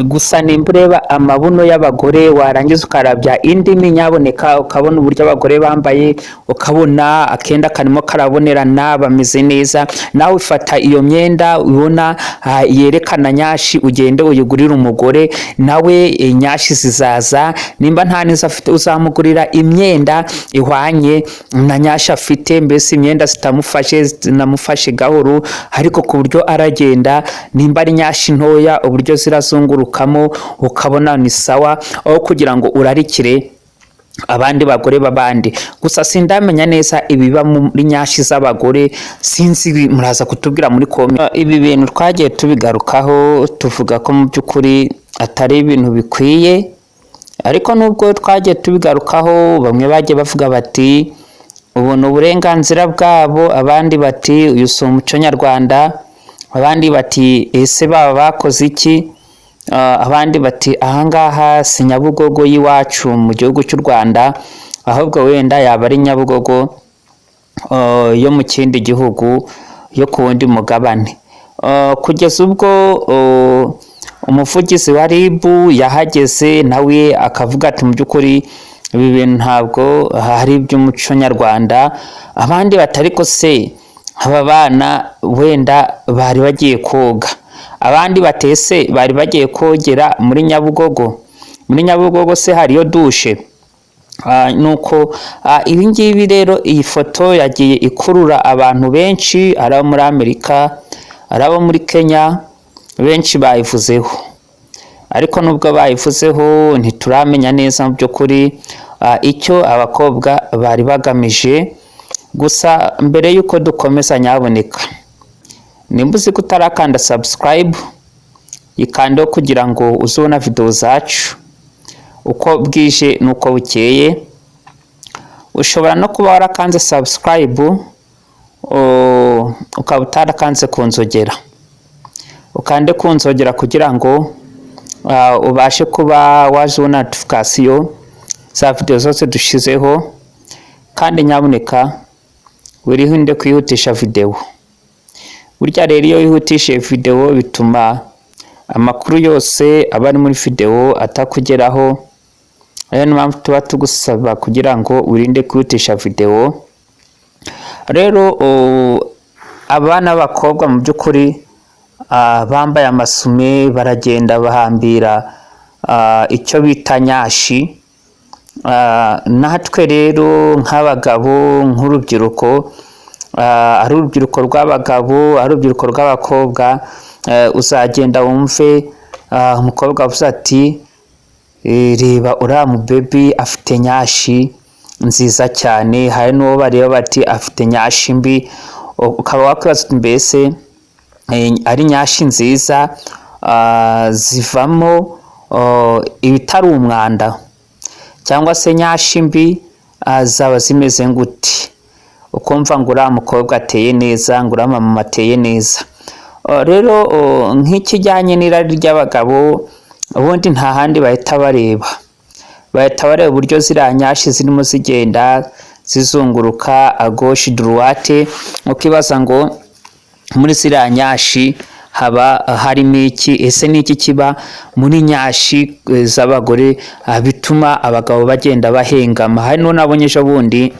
gusa nimba ureba amabuno y'abagore warangiza ukarabya indimi nyaboneka ukabona uburyo abagore bambaye, ukabona akenda karimo karabonerana bameze neza, nawe ufata iyo myenda ubona yerekana nyashi ugende uyigurira umugore nawe nyashi zizaza. Nimba nta nizo afite uzamugurira imyenda ihwanye na nyashi afite, mbese imyenda zitamufashe zinamufashe gahoro ariko ku buryo aragenda, nimba ari nyashi ntoya uburyo zirazunguruka ukabona ni sawa, aho kugira ngo urarikire abandi bagore babandi. Gusa sindamenya neza ibiba muri nyashi z'abagore, sinzi muraza kutubwira muri comment. Ibi bintu twagiye tubigarukaho tuvuga ko mu by'ukuri atari ibintu bikwiye, ariko nubwo twagiye tubigarukaho bamwe bagiye bavuga bati ubu ni uburenganzira bwabo, abandi bati uyu si umuco nyarwanda, abandi bati ese baba bakoze iki, abandi bati ahangaha si Nyabugogo y'iwacu mu gihugu cy'u Rwanda, ahubwo wenda yaba ari Nyabugogo yo mu kindi gihugu yo ku wundi mugabane. Kugeza ubwo umuvugizi wa RIB yahageze nawe akavuga ati mu by'ukuri ibi bintu ntabwo hari iby'umuco nyarwanda. Abandi batari ko se aba bana wenda bari bagiye koga, abandi batese bari bagiye kogera muri Nyabugogo. Muri Nyabugogo se hariyo dushe? Nuko ibi ngibi rero iyi foto yagiye ikurura abantu benshi, ari abo muri Amerika, ari abo muri Kenya, benshi bayivuzeho. Ariko nubwo bayivuzeho ntituramenya neza mu by'ukuri icyo abakobwa bari bagamije. Gusa mbere y'uko dukomeza nyaboneka, nimba uzi ko utarakanda subscribe yikandeho kugira ngo uzabona video zacu uko bwije nuko bukeye. Ushobora no kuba warakanze subscribe ukaba utarakanze kunzogera, ukande kunzogera kugira ngo ubashe kuba wazibona notification za video zose dushizeho. Kandi nyaboneka wirinde kwihutisha video, burya rero iyo wihutishije video bituma amakuru yose aba ari muri video atakugeraho. Ayo ni mpamvu tuba tugusaba kugira ngo wirinde kwihutisha video. Rero abana b'abakobwa mu by'ukuri bambaye amasume baragenda bahambira icyo bita nyashi. Natwe rero nk'abagabo, nk'urubyiruko, ari urubyiruko rw'abagabo, ari urubyiruko rw'abakobwa, uzagenda wumve umukobwa avuze ati reba uriya mu baby afite nyashi nziza cyane. Hari n'uwo bareba bati afite nyashi mbi, ukaba wakwibaza mbese ari nyashi nziza zivamo ibitari umwanda, cyangwa se nyashi mbi zaba zimeze ngute? Ukumva ngo uriya mukobwa ateye neza, ngo uriya mama ateye neza. Rero nk'ikijyanye n'irari ry'abagabo, ubundi nta handi bahita bareba uburyo ziriya nyashi zirimo zigenda zizunguruka à gauche droite, ukibaza ngo muri ziriya nyashi haba harimo iki? Ese ni iki kiba muri nyashi z'abagore bituma abagabo bagenda bahengama? Hari n'uwo nabonye ejo bundi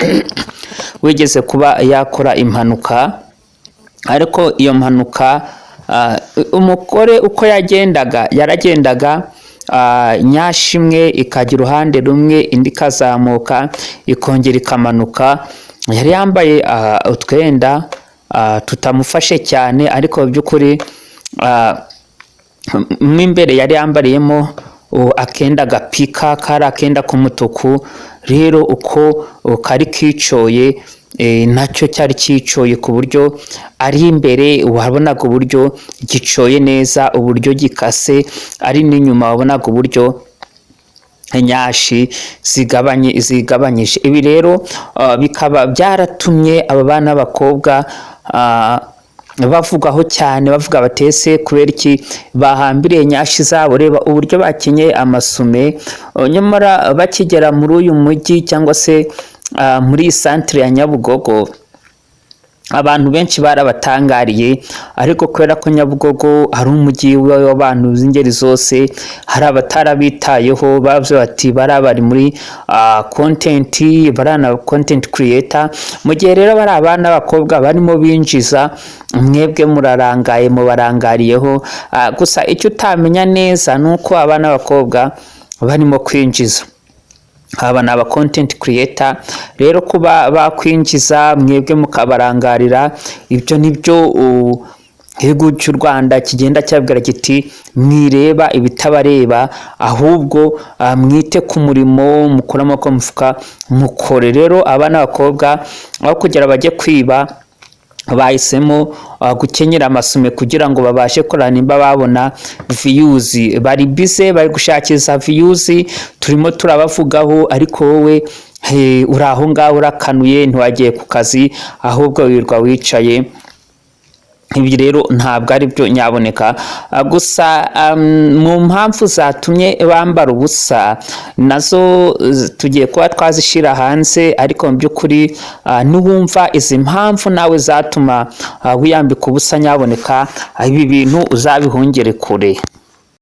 wigeze kuba yakora impanuka, ariko iyo mpanuka umugore uko yaragendaga nyashi imwe ikajya uruhande rumwe, indi ikazamuka ikongera ikamanuka. Yari yambaye utwenda tutamufashe cyane, ariko by'ukuri mo imbere yari yambariyemo akenda gapika, kari akenda k'umutuku. Rero uko kari kicoye nacyo cyari kicoye ku buryo ari imbere wabonaga uburyo gicoye neza, uburyo gikase, ari n'inyuma wabonaga uburyo nyashi zigabanyije. Ibi rero bikaba byaratumye aba bana b'abakobwa bavugaho cyane, bavuga batese kubera iki bahambiriye nyashi zabo. Reba uburyo bakenyeye amasume, nyamara bakigera muri uyu mujyi cyangwa se muri centre ya Nyabugogo abantu benshi barabatangariye, ariko kubera ko Nyabugogo ari umujyi w'abantu b'ingeri zose, hari abatarabitayeho bavuze bati bari muri content, barana content creator. Mu gihe rero bari abana b'abakobwa barimo binjiza, mwebwe murarangaye, mubarangariyeho. Gusa icyo utamenya neza nuko abana b'abakobwa barimo kwinjiza, aba ni aba content creator. Rero kuba bakwinjiza mwebwe mukabarangarira, ibyo nibyo igihugu cy'u Rwanda kigenda cyabwira kiti mwireba ibitabareba, ahubwo mwite ku murimo, mukore amaboko mufuka mukore. Rero abana b'abakobwa aho kugira bajye kwiba, bahisemo gukenyera amasume kugira ngo babashe kurana nimba babona views. Bari bize bari gushakiriza views, turimo turabavugaho, ariko wowe uri aho ngaho urakanuye, ntiwagiye ku kazi, ahubwo wirwa wicaye. Ibi rero ntabwo ari byo nyaboneka. Gusa mu mpamvu zatumye bambara ubusa nazo tugiye kuba twazishira hanze, ariko mu by'ukuri niwumva izi mpamvu nawe zatuma wiyambika ubusa nyaboneka, ibi bintu uzabihungere kure.